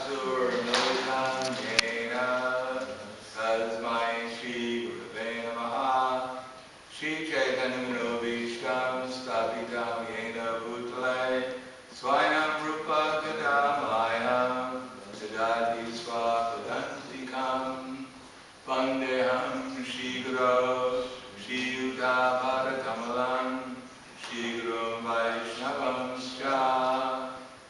Vasur Militam Yena Tasmai Shri Gurave Namaha Shri Chaitanya Vishtam Stapitam Yena Bhutale Swayam Rupa Kadamaya Siddhati Swapadantikam Vandeham Shri Guru Shri Yuta Padakamalam Shri Guru Vaishnavam Scha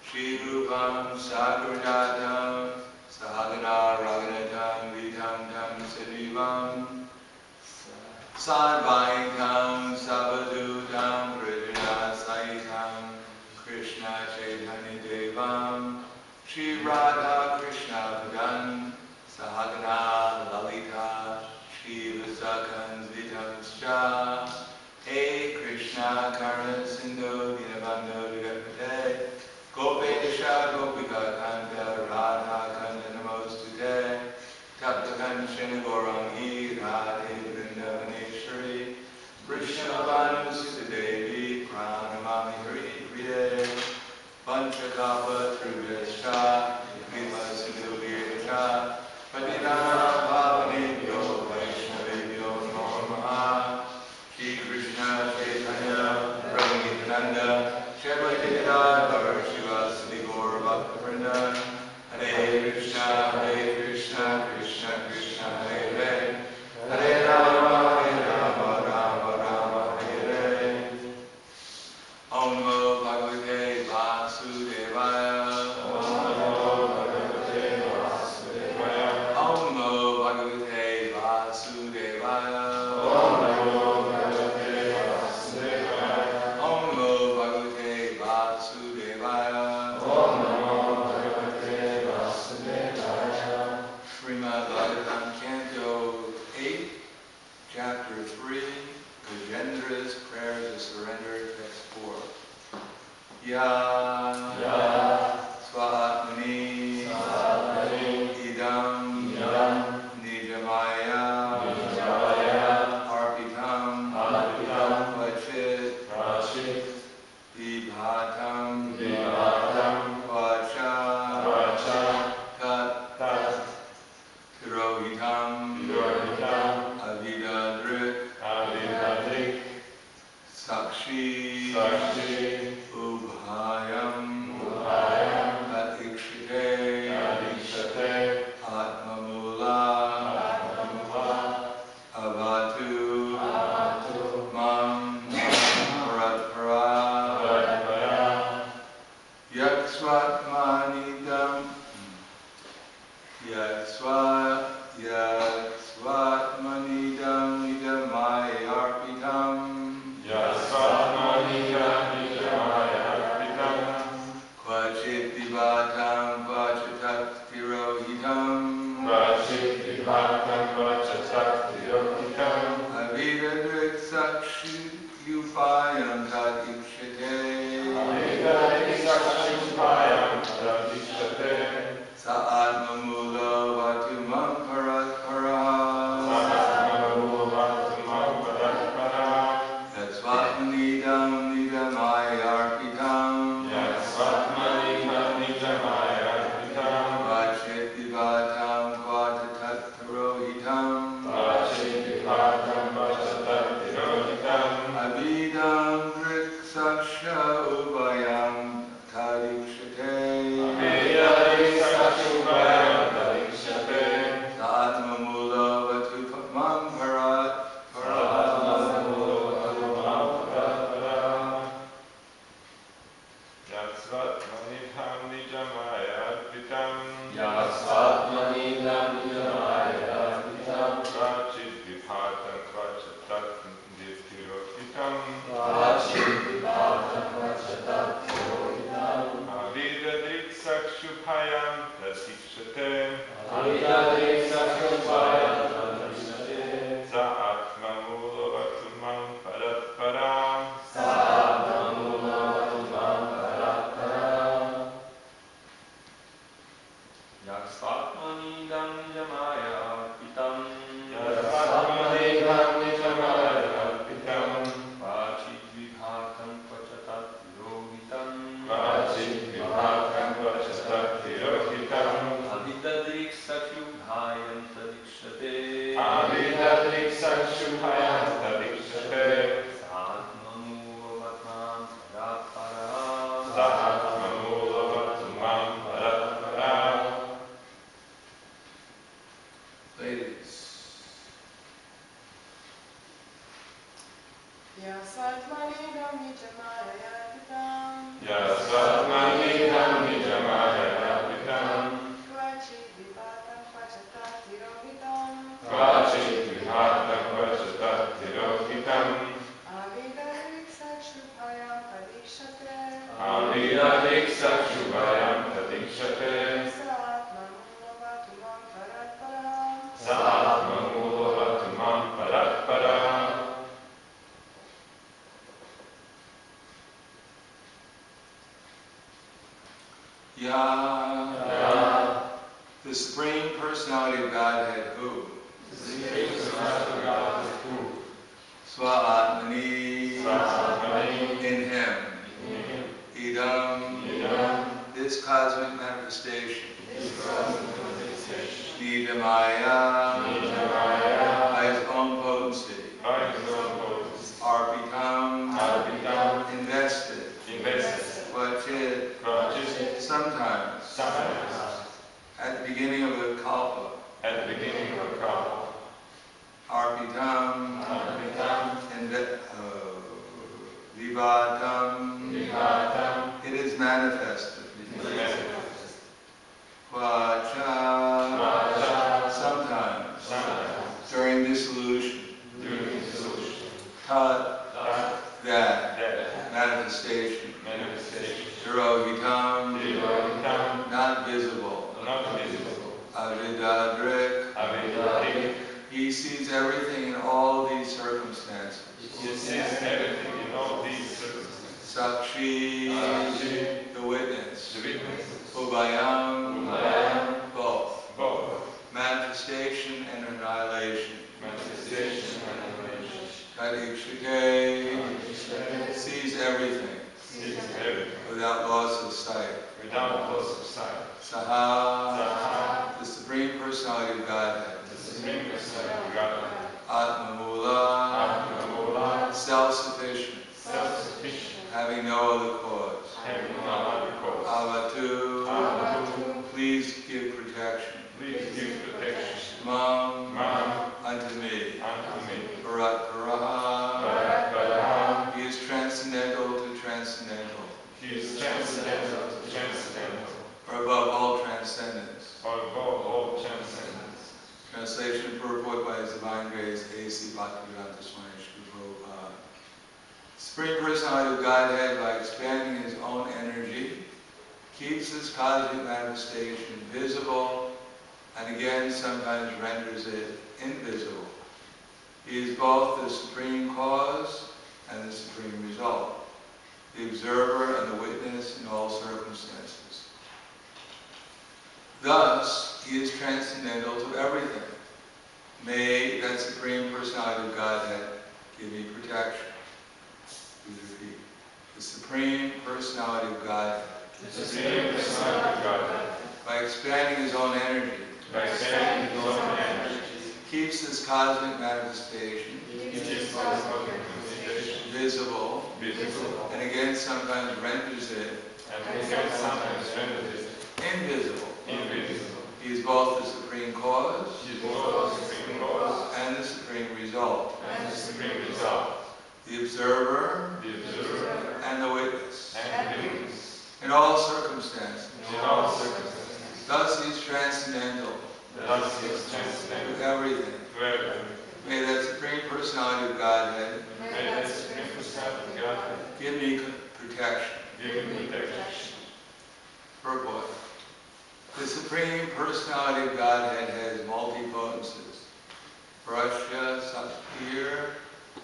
Shri Rupam Sagrajatam Sahagana Raghunatam Vitam Tam Sadivam Sadvaitam Savadutam Vrajana Saitam Krishna Chaitanya Devam Shri Radha Krishna Padan Sahagana Lalita Shri Vasakans Vitamscha Hey Krishna Karna Sindhu Dinabandhu Jagapate Gopedasha Gopika Kanta Radha Kanta Namostute Tapta Kanchana Gaurangi Radhe Vrindavaneshwari Krishna Bhanu Sita Devi Pranamami Hari Priye Panchakapa Trivesha Vipa Sindhu Vircha Padinana Bhavanebhyo Vaishnavebhyo Namo Namaha Shri Krishna Chaitanya Prabhu Nityananda Shri Advaita Shiva Sri Gaura Bhaktivinoda Hare Krishna Krishna Krishna Hare Hare Hare Rama Rama Rama Hare Hare Om Namo Bhagavate Vasudevaya Om Namo Bhagavate Vasudevaya Om Namo Bhagavate Vasudevaya Om Namo Bhagavate Vasudevaya Om Namo Bhagavate Vasudevaya Om Namo Bhagavate Vasudevaya Srimad Bhagavatam Canto 8, Chapter 3, Gajendra's Prayers of Surrender, Text 4. Ya Svatmani Idam Nijamaya Arpitam Vachit Vibhatam Vacha Tat Tirohitam Avidadrik Sakshi Ubhayam Atikshite Atmamula Avatu Mam Paratpara Yaksvatmanidam Yaksvatmanidam Nidamayarpitam Kvachit Vivatam Vachatat Tirohitam Avidadrik Sakshi Upayam Tatikshite Sa'atmamulo Vatumam Paratpara Yatsvatmanidam Nidamayarpitam Vachit Vivatam Vachatat Tirohitam Avidam Drik Saksha Upayam Tadikshate Sa'atmamulo Vatumam Paratpara Vachit Vibhakam Vachatat Tirohitam Ya. The Supreme Personality of Godhead, who? Swa-atmani, in him. Idam, this cosmic manifestation. Nidamaya, by his own potency. Arpitam, invested. Kvachit, sometimes. At the beginning of a kalpa. Arpitam, vivatam, it is manifested. Kvacha, sometimes. During dissolution. Tat, that, manifestation. Tirohitam, not visible. Avidadrik, he sees everything in all these circumstances. Sakshi, the witness. Ubayam, both. Manifestation and annihilation. Kadikshite, sees everything. Without loss of sight. Saha, the Supreme Personality of Godhead. Atmamula, self-sufficient. Having no other cause. Avatu, please give protection. Mam, unto me. Parat Paraha, he is transcendental to transcendental. Or above all transcendence. Translation and purport by His Divine Grace, A.C. Prahladananda Swami. Supreme Personality of Godhead, by expanding his own energy, keeps this cosmic manifestation visible, and again sometimes renders it invisible. He is both the supreme cause and the supreme result, the observer and the witness in all circumstances. Thus, he is transcendental to everything. May that Supreme Personality of Godhead give me protection. Please repeat. The Supreme Personality of Godhead. By expanding his own energy. Keeps this cosmic manifestation. Visible. And again sometimes renders it. Invisible. He is both the supreme cause and the supreme result. The observer and the witness. In all circumstances. Thus he is transcendental to everything. May that Supreme Personality of Godhead give me protection. Purport. The Supreme Personality of Godhead has multi-potencies. Prashya, Satir,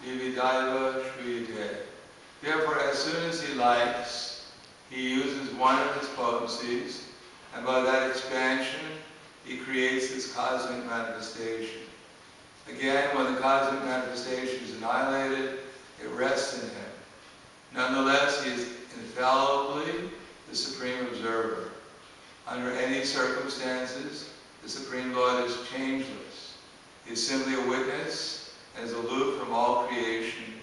Vividaiva, Shriyate. Therefore, as soon as he likes, he uses one of his potencies, and by that expansion, he creates this cosmic manifestation. Again, when the cosmic manifestation is annihilated, it rests in him. Nonetheless, he is infallibly the Supreme Observer. Under any circumstances, the Supreme Lord is changeless. He is simply a witness and is aloof from all creation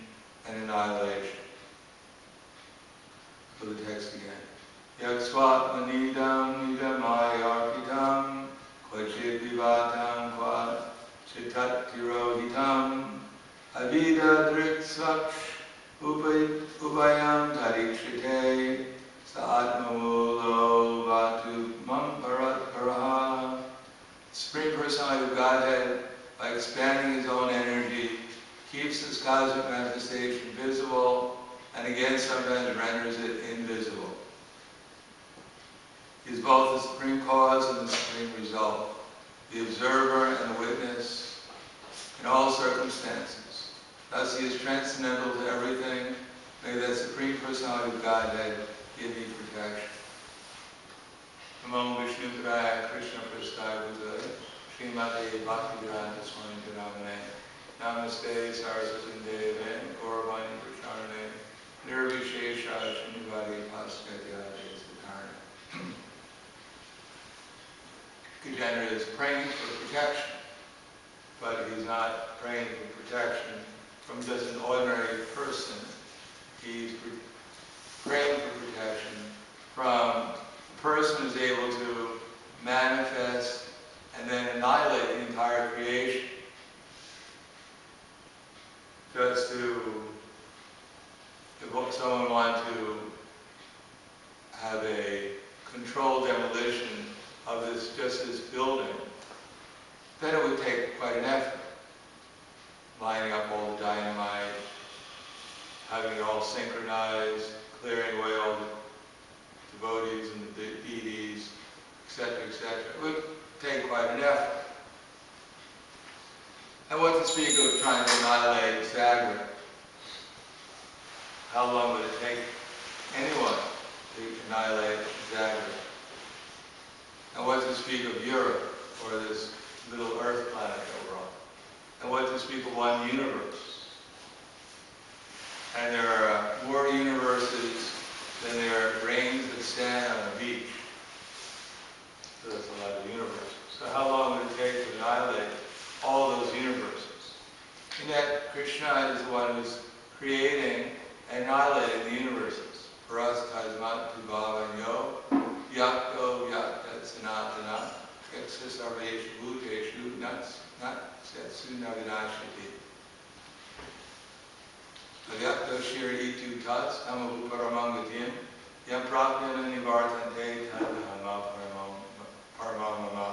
and annihilation. For the text again. Yaksvatmanidam nidamayarpitam kvachit vivatam kvachitat tirohitam avida driksvaksh ubayam tarikshite Sa'atmamulo vatu mamparat paraha. Supreme Personality of Godhead, by expanding his own energy, keeps this cosmic manifestation visible, and again sometimes renders it invisible. He is both the supreme cause and the supreme result, the observer and the witness in all circumstances. Thus he is transcendental to everything. May that Supreme Personality of Godhead give me protection. Namo Vishnupadaya Krishna Prasthaya Bhutale Srimate Bhaktivedanta Swami Namane Namaste Saraswati Deve Gauravani Pracharane Nirvishesha Shinivadi Paskatya Desakarna. Gajendra is praying for protection, but he's not praying for protection from just an ordinary person. He's praying for protection from a person who's able to manifest and then annihilate the entire creation. Just to, if someone wanted to have a controlled demolition of this building, then it would take quite an effort. Lining up all the dynamite, having it all synchronized, clearing away all the devotees and the deities, etc., etc. It would take quite an effort. And what to speak of trying to annihilate Zagreb? How long would it take anyone to annihilate Zagreb? And what to speak of Europe, or this little Earth planet that we're on? And what to speak of one universe? And there are more universes than there are grains of sand on a beach. So that's a lot of universes. So how long would it take to annihilate all those universes? And yet Krishna is the one who's creating and annihilating the universes. For us, Tasmat Bhavanyo, Yakto Yakta Sanatana, Eksasarveshu Bhuteshu Nat Setsu Navinashati. Avyakto Shiri Itu Tats Tamahu Paramangatim Yam Prapyana Nivartante Tadahama Paramamama.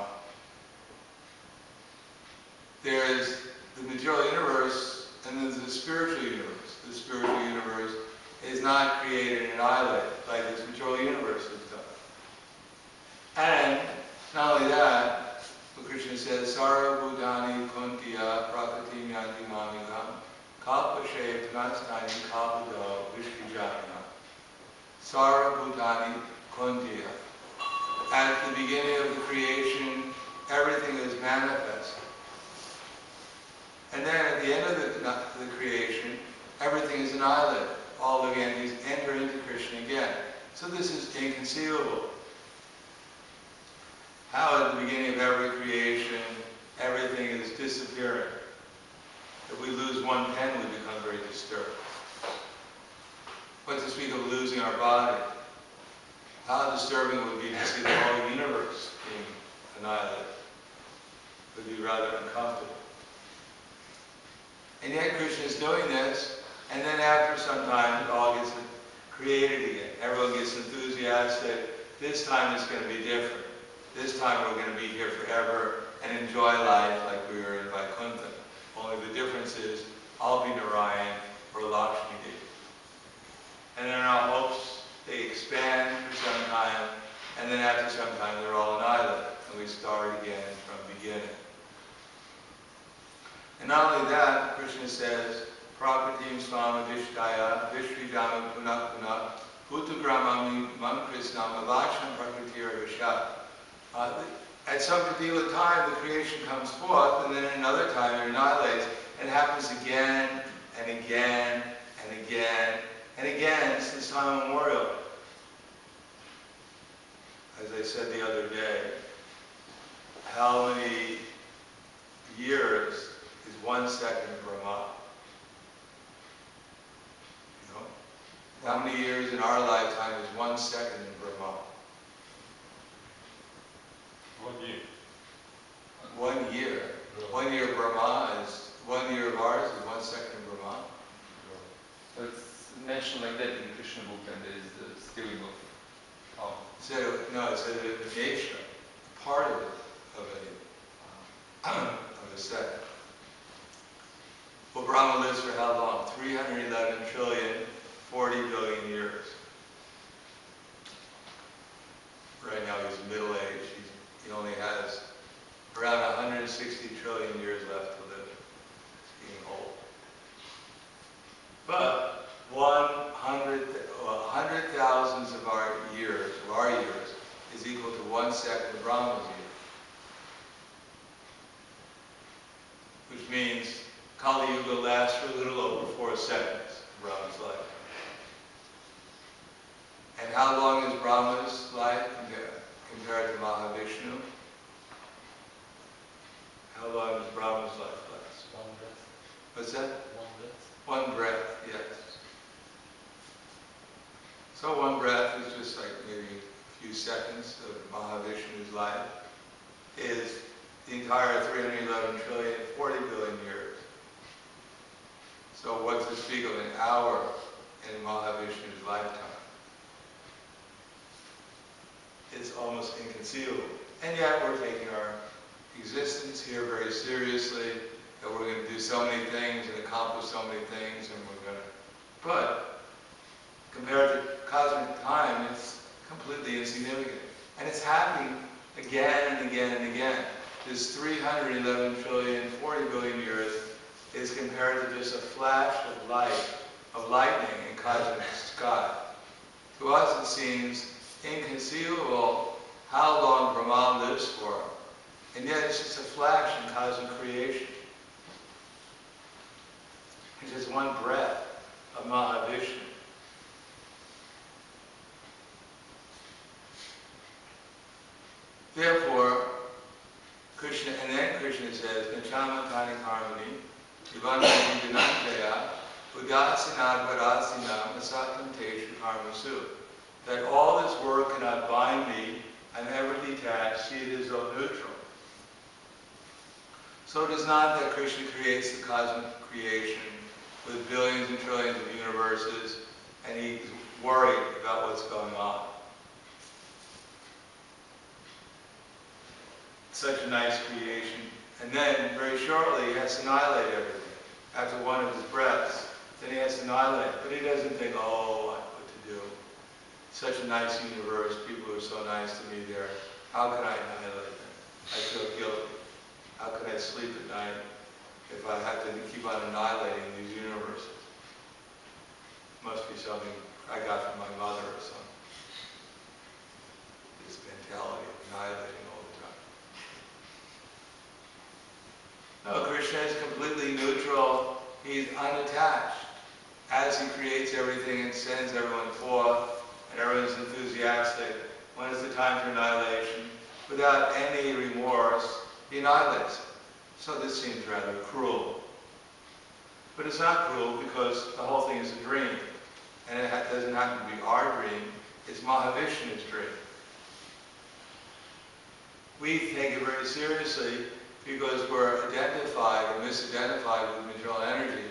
There is the material universe and then there's the spiritual universe. The spiritual universe is not created and annihilated like this material universe is done. And not only that, but Krishna says, Sara Budhani Kuntiya Prakatim Yanti Mamikam Kalpa Shev Tanastani Kalpado Vishvijayana. Sara Budhani Kuntiya. At the beginning of the creation, everything is manifest. And then at the end of the creation, everything is annihilated. All the entities enter into Krishna again. So this is inconceivable. How at the beginning of every creation, everything is disappearing. If we lose one pen, we become very disturbed. What to speak of losing our body? How disturbing it would be to see the whole universe being annihilated. It would be rather uncomfortable. And yet Krishna is doing this, and then after some time it all gets created again. Everyone gets enthusiastic. This time it's going to be different. This time we're going to be here forever and enjoy life like we were in Vaikuntha. Only the difference is I'll be Narayan or Lakshmi Devi. And then our hopes, they expand for some time, and then after some time they're all annihilated, and we start again from beginning. And not only that, Krishna says, Prakratim Swama Vishtaya, Vishvidama Punak Punak, Bhutagramam Mam Krishnam Avacham Prakritira Vishat. At some particular time, the creation comes forth, and then at another time it annihilates, and it happens again, and again, and again, and again, since time immemorial. As I said the other day, how many years is 1 second of Brahma? You know? How many years in our lifetime is 1 second in Brahma? 1 year. 1 year. 1 year of Brahma is, 1 year of ours is 1 second in Brahma. So it's mentioned like that in the Krishna book, and there is the stealing of power. It said the nature, part of it, of a second. Well, Brahma lives for how long? 311 trillion, 40 billion years. Right now he's middle age. He only has around 160 trillion years left to live. He's being old. But 100,000 of our years, is equal to 1 1 second of Brahma's year. Which means Kali Yuga lasts for a little over 4 seconds of Brahma's life. And how long is Brahma's life compared to Mahavishnu? How long does Brahma's life last? 1 breath. What's that? 1 breath. 1 breath, yes. So 1 breath is just like maybe a few seconds of Mahavishnu's life, is the entire 311 trillion, 40 billion years. So what's to speak of an hour in Mahavishnu's lifetime? It's almost inconceivable. And yet we're taking our existence here very seriously, that we're going to do so many things and accomplish so many things, and we're going to... But compared to cosmic time, it's completely insignificant. And it's happening again and again and again. This 311 trillion, 40 billion years is compared to just a flash of light, of lightning in cosmic sky. To us it seems inconceivable how long Brahman lives for. And yet it's just a flash in cosmic creation. It's just 1 breath of Mahavishnu. Therefore, Krishna, and then Krishna says, Nachamatani harmony, Ivanati Dinanteya, Udasinad Varasinam, Asatam Teshu Karmasu. That all this work cannot bind me, I'm ever detached, see it as though neutral. So it is not that Krishna creates the cosmic creation with billions and trillions of universes, and he's worried about what's going on. Such a nice creation. And then, very shortly, he has to annihilate everything. After 1 of his breaths, then he has to annihilate. But he doesn't think, oh, what to do. Such a nice universe, people are so nice to me there. How can I annihilate them? I feel guilty. How can I sleep at night if I have to keep on annihilating these universes? Must be something I got from my mother or something. This mentality of annihilating all the time. No, Krishna is completely neutral. He's unattached. As he creates everything and sends everyone forth, and everyone's enthusiastic, when is the time for annihilation? Without any remorse, he annihilates it. So this seems rather cruel. But it's not cruel because the whole thing is a dream. And it doesn't have to be our dream, it's Mahavishnu's dream. We take it very seriously because we're identified or misidentified with material energy.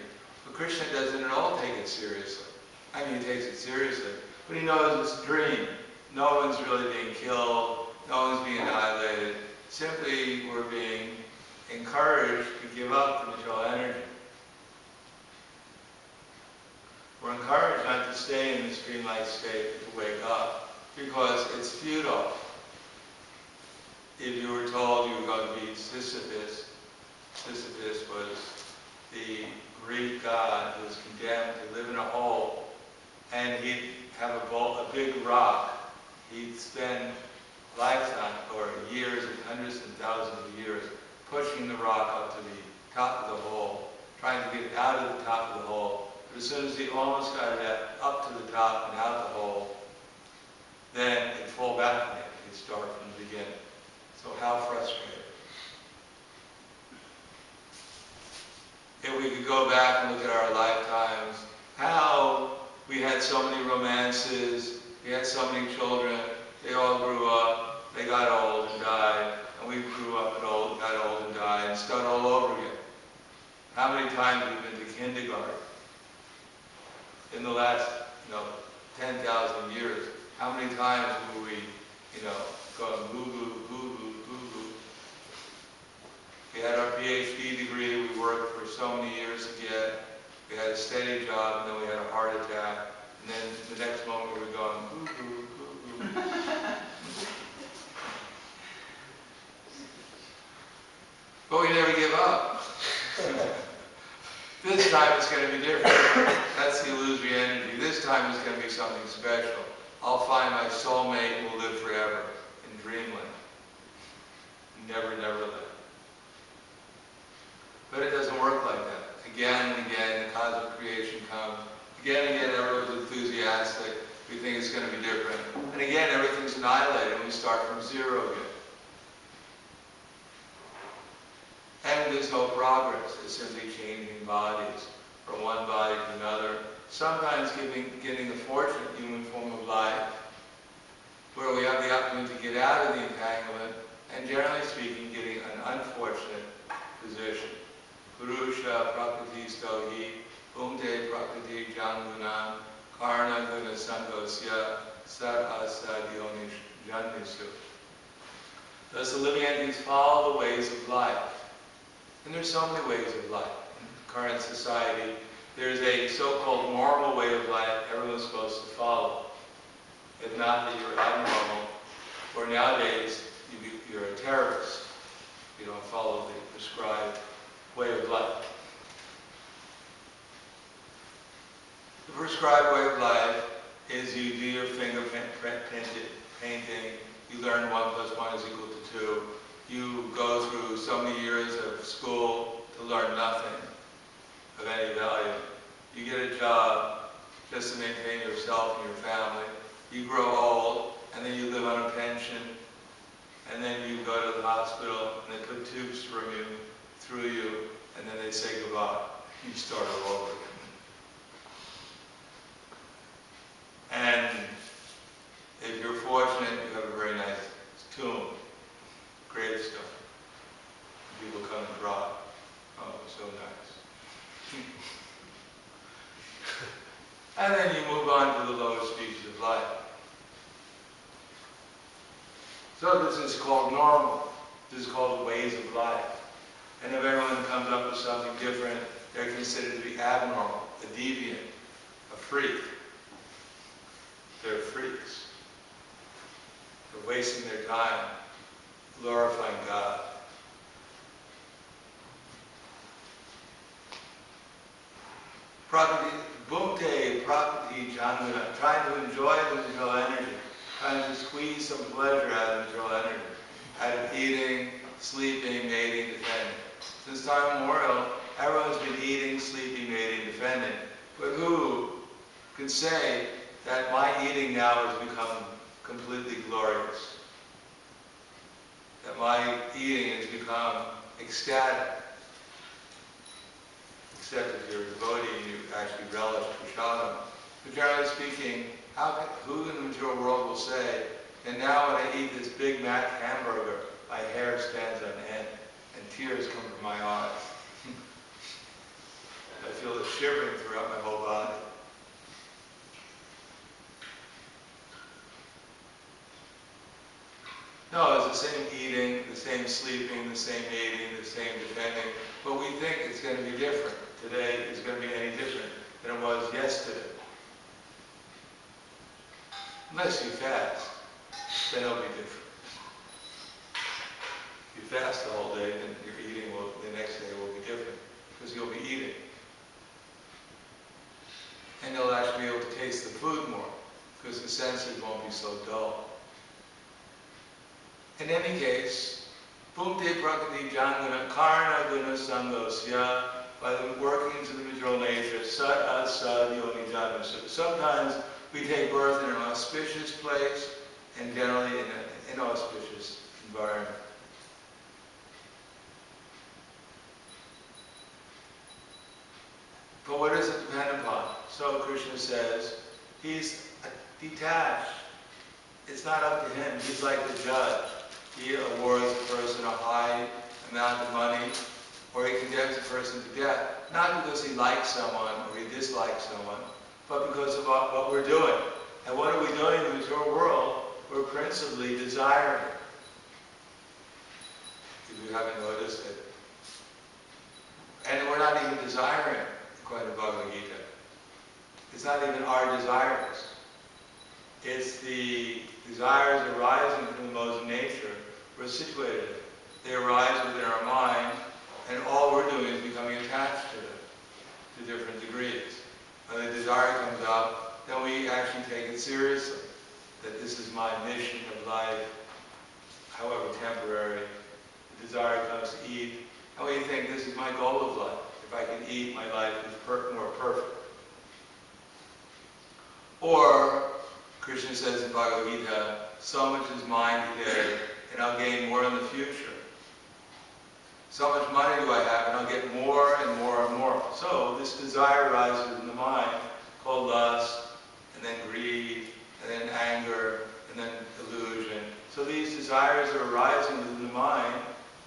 But Krishna doesn't at all take it seriously. I mean, he takes it seriously, but he knows it's a dream. No one's really being killed, no one's being annihilated. Simply, we're being encouraged to give up the material energy. We're encouraged not to stay in this dreamlike state, but to wake up, because it's futile. If you were told you were going to be Sisyphus, Sisyphus was the Greek god who was condemned to live in a hole, and he'd have a big rock. He'd spend lifetime or years and hundreds and thousands of years pushing the rock up to the top of the hole, trying to get it out of the top of the hole. But as soon as he almost got it up to the top and out the hole, then it'd fall back again. He'd start from the beginning. So how frustrating. If we could go back and look at our lifetimes, how we had so many romances, we had so many children, they all grew up, they got old and died, and we grew up and got old and died, and started all over again. How many times have we been to kindergarten? In the last, 10,000 years, how many times were we, going goo-goo, goo-goo, goo-goo? We had our PhD degree, we worked for so many years to get, we had a steady job, and then we had a heart attack, and then the next moment we were going goo-goo, goo-goo. But we never give up. This time it's going to be different. That's the illusory energy. This time it's going to be something special. I'll find my soulmate who will live forever in dreamland. we start from zero again. And there's no progress. It's simply changing bodies from one body to another. Sometimes getting the fortunate human form of life, where we have the opportunity to get out of the entanglement, and generally speaking, getting an unfortunate position. Purusha prakriti stohi, bhumte prakriti jangunam, karna guna sangosya, sat asadyonish jannisu. Thus the living entities follow the ways of life. And there's so many ways of life. In current society, there's a so-called normal way of life everyone's supposed to follow. If not, that you're abnormal, or nowadays, you're a terrorist. You don't follow the prescribed way of life. The prescribed way of life is you do your fingerprint painting, you learn 1 + 1 is equal to 2, you go through so many years of school to learn nothing of any value. You get a job just to maintain yourself and your family. You grow old, and then you live on a pension, and then you go to the hospital, and they put tubes through you, and then they say goodbye. You start all over again. And if you're fortunate, you have a very nice tomb, gravestone. People come and cry. Oh, so nice. And then you move on to the lower species of life. So this is called normal. This is called ways of life. And if everyone comes up with something different, they're considered to be abnormal, a deviant, a freak. They're freaks. They're wasting their time glorifying God. Prakriti, bhukte, prakriti, janmana, trying to enjoy the material energy, trying to squeeze some pleasure out of material energy, out of eating, sleeping, mating, defending. Since time immemorial, everyone's been eating, sleeping, mating, defending. But who could say that my eating now has become completely glorious? That my eating has become ecstatic? Except if you're a devotee and you actually relish prasadam. But generally speaking, who in the material world will say, and now when I eat this Big Mac hamburger, my hair stands on end and tears come from my eyes. I feel the shivering throughout my whole body. No, it's the same eating, the same sleeping, the same mating, the same defending, but we think it's going to be different. Today is going to be any different than it was yesterday. Unless you fast, then it'll be different. If you fast the whole day, then your eating the next day will be different, because you'll be eating. And you'll actually be able to taste the food more, because the senses won't be so dull. In any case, bhukte prakriti jangana karna guna sangosya, by working into the material nature, sat asad yoni jannisu. Sometimes we take birth in an auspicious place, and generally in an inauspicious environment. But what does it depend upon? So Krishna says, he's detached. It's not up to him. He's like the judge. He awards a person a high amount of money, or he condemns a person to death, not because he likes someone or he dislikes someone, but because of what we're doing. And what are we doing in the material world? We're principally desiring. If you haven't noticed it. And we're not even desiring, according to Bhagavad Gita. It's not even our desires. It's the desires arising from the modes of nature we're situated in. They arise within our mind, and all we're doing is becoming attached to them to different degrees. When the desire comes up, then we actually take it seriously, that this is my mission of life, however temporary. The desire comes to eat, and we think this is my goal of life. If I can eat, my life is more perfect. Or, Krishna says in Bhagavad Gita, so much is mine today, and I'll gain more in the future. So much money do I have, and I'll get more and more and more. So this desire rises in the mind, called lust, and then greed, and then anger, and then illusion. So these desires are arising within the mind,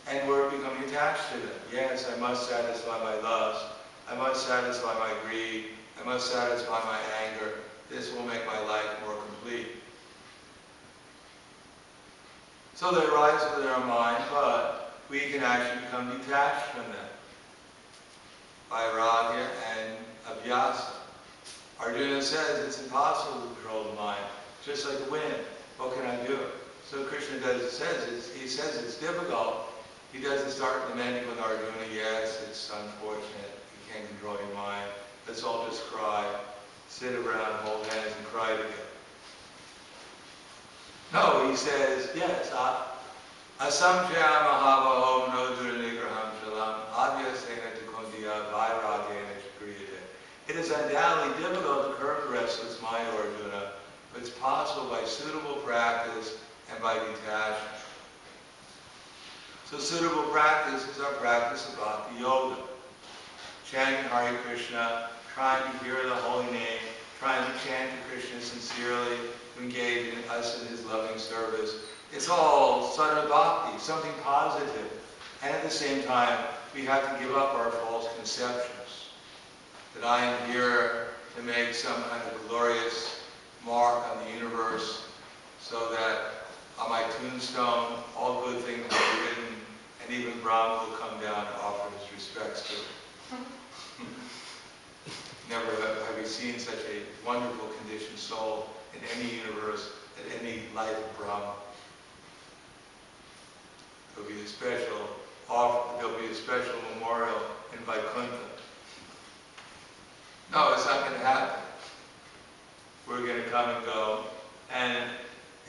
and we're becoming attached to them. Yes, I must satisfy my lust. I must satisfy my greed. I must satisfy my anger. This will make my life more complete. So they arise within our mind, but we can actually become detached from them by raga and abhyasa. Arjuna says it's impossible to control the mind, just like the wind. What can I do? So Krishna he says it's difficult. He doesn't start lamenting with Arjuna, yes, it's unfortunate, you can't control your mind. Let's all just cry, sit around, hold hands, and cry together. No, he says, yes, asamjaya mahavaho nodra nigraham shalam adhyasena tukundiya vairagena chakriyate. It is undoubtedly difficult to curb the restless mind, Arjuna, but it's possible by suitable practice and by detachment. So suitable practice is our practice of Bhakti Yoga. Chanting Hare Krishna, trying to hear the holy name, trying to chant to Krishna sincerely, to engage in us in his loving service. It's all sadhana bhakti, something positive. And at the same time, we have to give up our false conceptions. That I am here to make some kind of glorious mark on the universe, so that on my tombstone, all good things will be written, and even Brahma will come down and offer his respects to it. Never have we seen such a wonderful conditioned soul in any universe, at any life of Brahma. There'll be a special memorial in Vaikuntha. No, it's not going to happen. We're going to come and go, and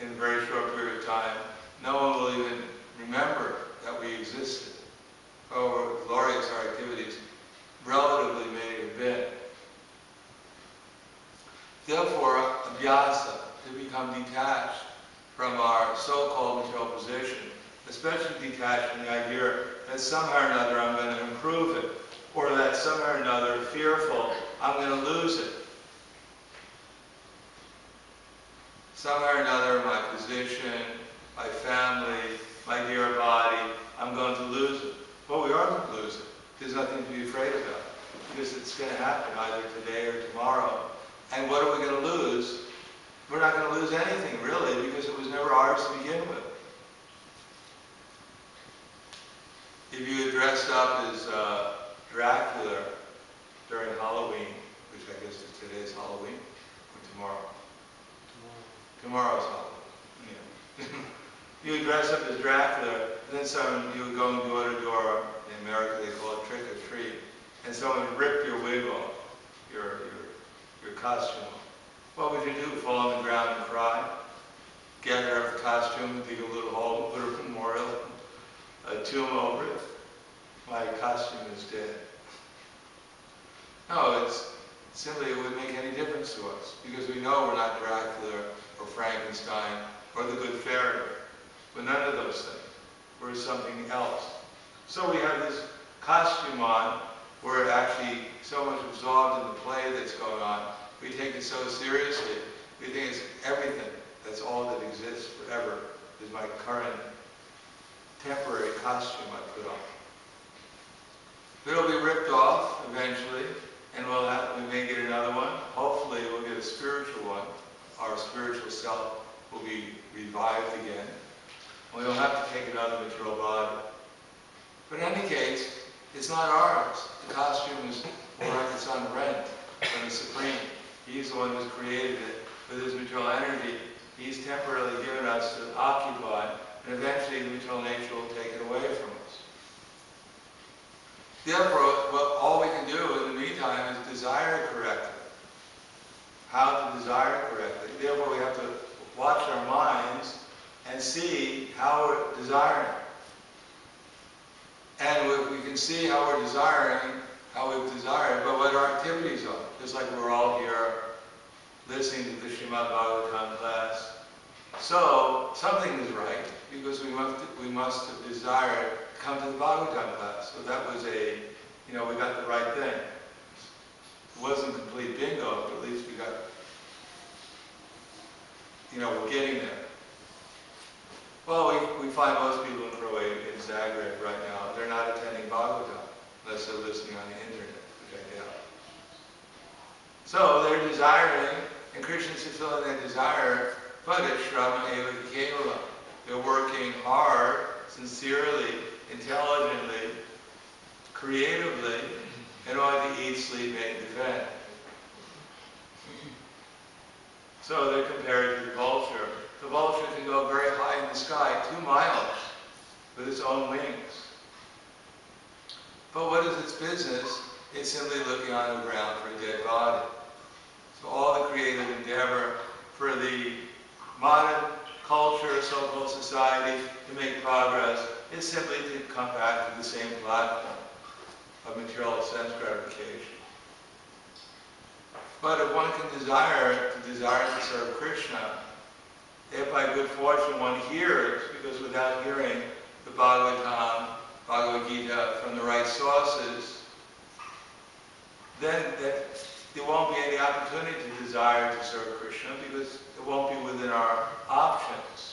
in a very short period of time, no one will even remember that we existed. However glorious our activities relatively may have been. Therefore, abhyasa, to become detached from our so-called material position, especially detached from the idea that somehow or another I'm going to improve it, or that somehow or another fearful I'm going to lose it. Somehow or another, my position, my family, my dear body, I'm going to lose it. Well, we are going to lose it. There's nothing to be afraid about, because it's going to happen either today or tomorrow. And what are we going to lose? We're not going to lose anything, really, because it was never ours to begin with. If you had dressed up as Dracula during Halloween, which I guess is today's Halloween, or tomorrow? Tomorrow's Halloween. Yeah. You would dress up as Dracula, and then you would go door to door. In America, they call it trick or treat, and someone would rip your wig off, your costume off. What would you do? Fall on the ground and cry? Gather up the costume, dig a little hole, put a memorial, a tomb over it. My costume is dead. No, it wouldn't make any difference to us, because we know we're not Dracula or Frankenstein or the Good Fairy. We're none of those things. We're something else. So we have this costume on. We're actually so much absorbed in the play that's going on. We take it so seriously. We think it's everything. That's all that exists forever, is my current temporary costume I put on. It'll be ripped off eventually, and we may get another one. Hopefully we'll get a spiritual one. Our spiritual self will be revived again. We don't have to take another material body. But in any case, it's not ours. The costume is it's on rent from the Supreme. He's the one who's created it with his material energy. He's temporarily given us to occupy, and eventually the material nature will take it away from us. Therefore, all we can do in the meantime is desire correctly. How to desire correctly. Therefore, we have to watch our minds and see how we're desiring. And we can see how we're desiring, how we've desired, but what our activities are. Just like we're all here listening to the Srimad Bhagavatam class, So something is right because we must have desired to come to the Bhagavatam class. So that was we got the right thing. It wasn't complete bingo, but at least we got, we're getting there. Well, we find most people in Croatia, in Zagreb right now, they're not attending Bhagavatam unless they're listening on the internet, which I doubt. So they're desiring, and Krishna's fulfilling their desire, but it's Shrama Eva Kevala. They're working hard, sincerely, intelligently, creatively, in order to eat, sleep, mate, and defend. So they're compared to the vulture. The vulture can go very high in the sky, 2 miles, with its own wings. But what is its business? It's simply looking on the ground for a dead body. So all the creative endeavor for the modern culture, so-called society, to make progress is simply to come back to the same platform of material sense gratification. But if one can desire to serve Krishna, if by good fortune one hears, because without hearing the Bhagavatam, Bhagavad Gita from the right sources, then there won't be any opportunity to desire to serve Krishna because it won't be within our options.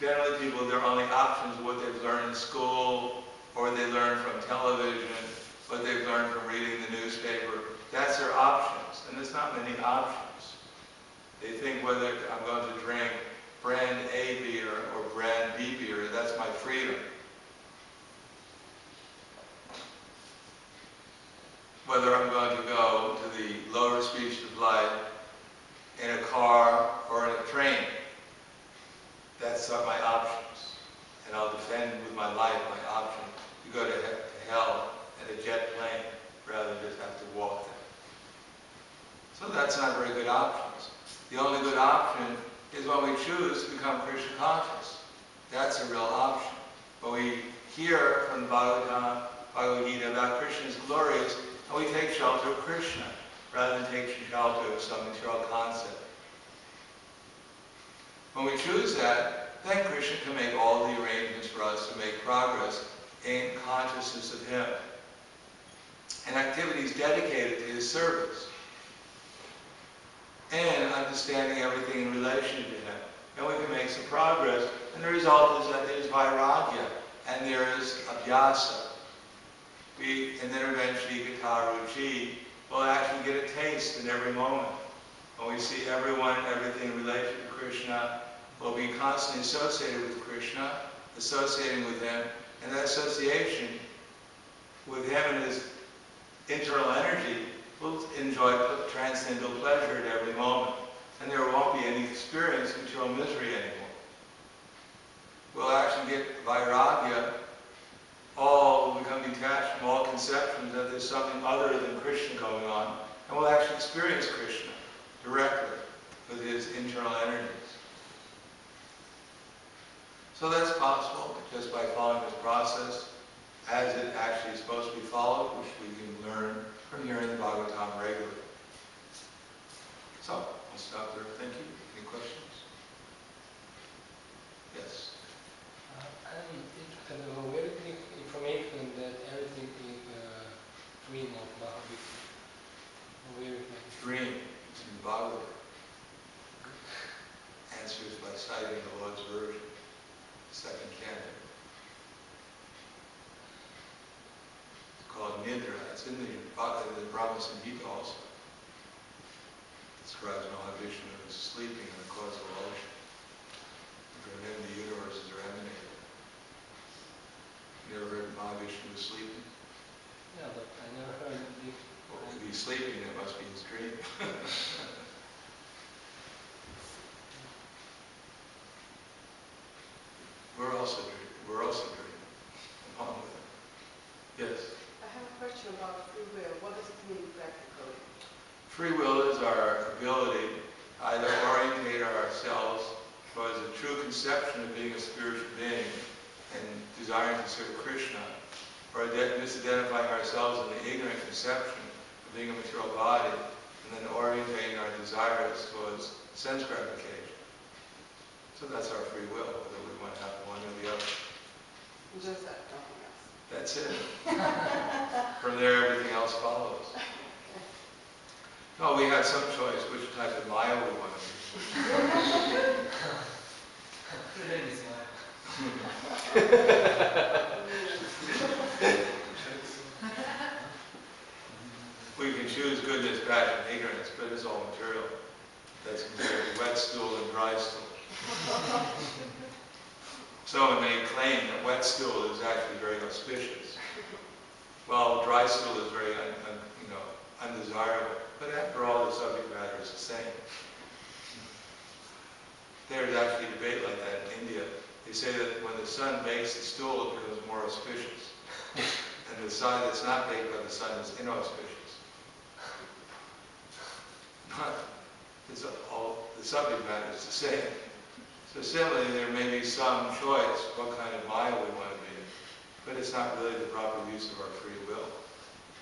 Generally people, their only options are what they've learned in school, or they learn from television, what they've learned from reading the newspaper. That's their options, and there's not many options. They think whether I'm going to drink brand A beer or brand B beer, that's my freedom. Whether I'm going to go to the lower speech of life in a car or in a train, that's my options. And I'll defend with my life my option to go to hell in a jet plane rather than just have to walk there. So that's not very good options. The only good option is when we choose to become Krishna conscious. That's a real option. When we hear from the Bhagavad Gita about Krishna's glorious, and we take shelter of Krishna rather than take shelter of some material concept. When we choose that, then Krishna can make all the arrangements for us to make progress in consciousness of Him and activities dedicated to His service and understanding everything in relation to Him. And we can make some progress, and the result is that there is vairagya and there is abhyasa. And then eventually gataruchi will actually get a taste in every moment. When we see everyone and everything in relation to Krishna, we'll be constantly associated with Krishna, associating with Him, and that association with Him and His internal energy will enjoy transcendental pleasure at every moment. And there won't be any experience of material misery anymore. We'll actually get vairagya. All will become detached from all conceptions that there's something other than Krishna going on, and we'll actually experience Krishna directly with His internal energies. So that's possible just by following this process as it actually is supposed to be followed, which we can learn from hearing the Bhagavatam regularly. So, I'll stop there. Thank you. Any questions? Yes? I'm interested in where the information that everything is dream of Mahavishnu. Where is that? Dream. It's in Bhagavad. Answers by citing the Lord's version, second canon. It's called Nidra. It's in the Brahma Samhita also. It describes Mahavishnu as sleeping in the causal ocean. From him the universes are emanated. You ever heard Mahavishnu was sleeping? Yeah, but I never heard this. Well, if he's sleeping, it must be his dream. We're also dreaming, along with him. Yes? I have a question about free will. What does it mean practically? Free will is our ability to either orientate ourselves towards a true conception of being a spiritual being and desiring to serve Krishna, or misidentifying ourselves in the ignorant conception of being a material body, and then orientating our desires towards sense gratification. So that's our free will, whether we want to have one or the other. Just that, nothing else. That's it. From there, everything else follows. No, we have some choice which type of Maya we want to be. Today is my We can choose goodness, passion, ignorance, but it's all material. That's compared to wet stool and dry stool. So when they claim that wet stool is actually very auspicious, while dry stool is very undesirable. But after all, the subject matter is the same. There's actually a debate like that in India. They say that when the sun bakes the stool, it becomes more auspicious. And the side that's not baked by the sun is inauspicious. The subject matter is the same. So similarly, there may be some choice what kind of Maya we want to be, but it's not really the proper use of our free will.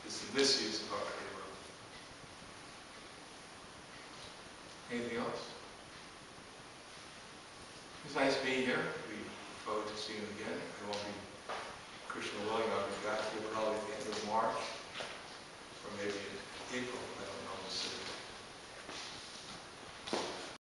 It's the misuse of our free will. Anything else? It's nice being here. We look forward to seeing you again. I won't be, Krishna willing, I'll be back here probably at the end of March, or maybe in April.